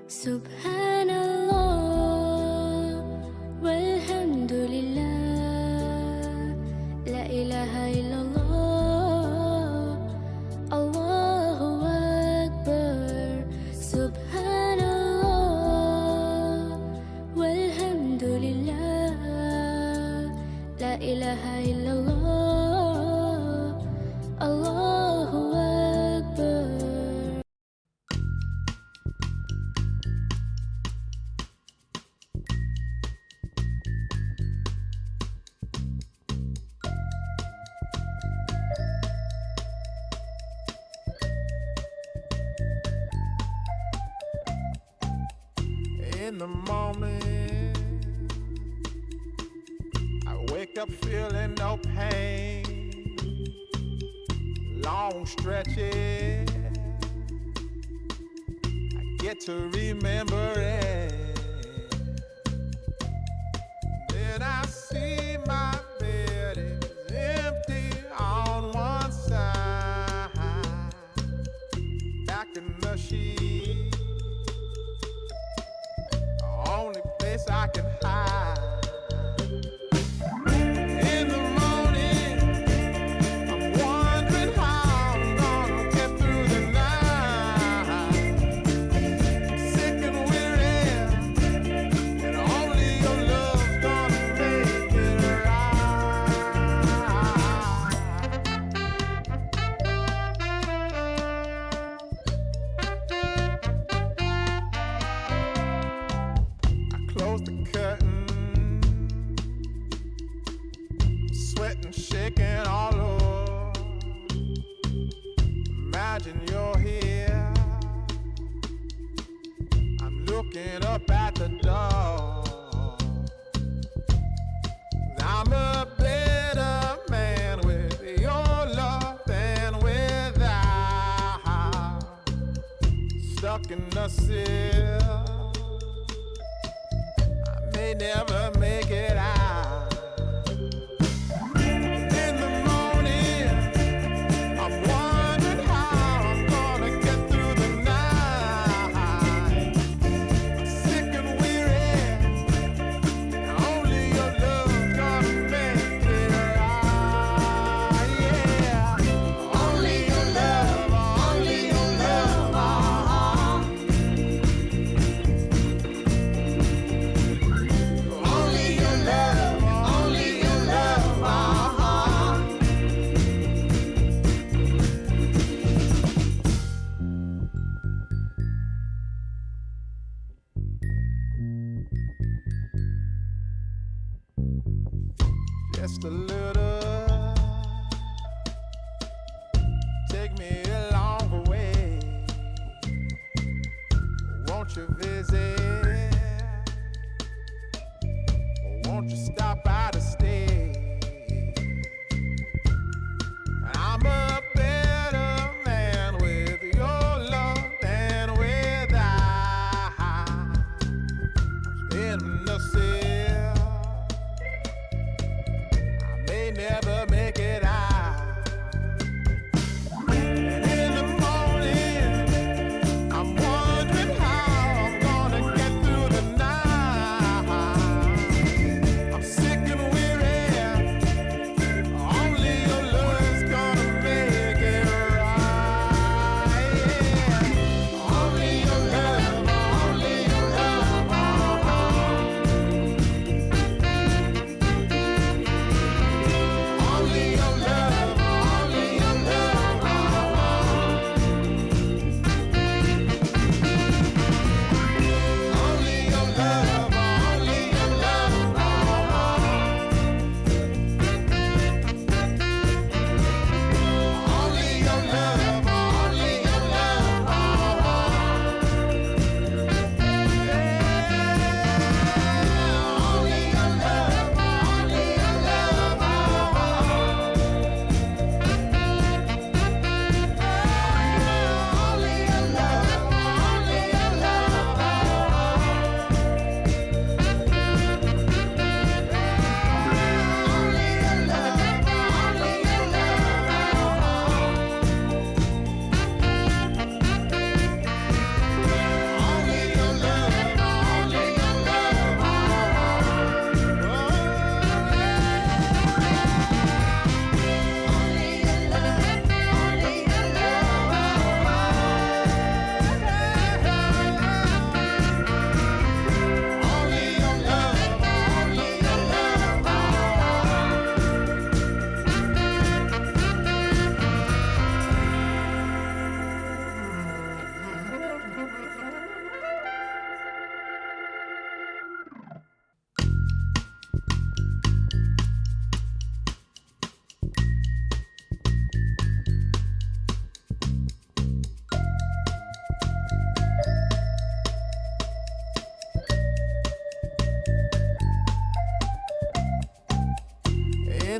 Subhanallah walhamdulillah la ilaha illallah Allahu akbar Subhanallah walhamdulillah la ilaha illallah Allahu akbar. In the morning, I wake up feeling no pain. Long stretches, I get to remember it. Then I see my bed is empty on one side. Back in the sheet, only place I can hide. In the morning, I'm wondering how I'm gonna get through the night. Sick and weary, and only your love's gonna make it I close the curtain, sweating, shaking all over. Imagine you're here. I'm looking up at the door. I'm a better man with your love than without. Stuck in the cell, I may never make it out. In the morning, I'm wondering how I'm gonna get through the night. Sick and weary, only your love's gonna make it right. Yeah, only your love, only your love. Only your love, only your love. Just a little, take me along the way. Won't you visit? Won't you stop by to stay? I'm a better man with your love than without. In the cell, I may never make it out. And in the morning, I'm wondering how I'm gonna get through the night. I'm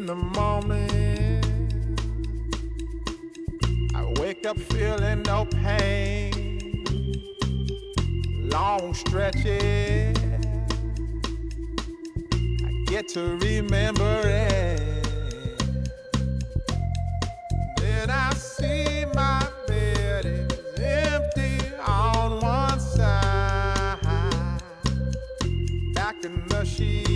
in the morning, I wake up feeling no pain. Long stretches, I get to remember it. Then I see my bed is empty on one side. Back in the sheet,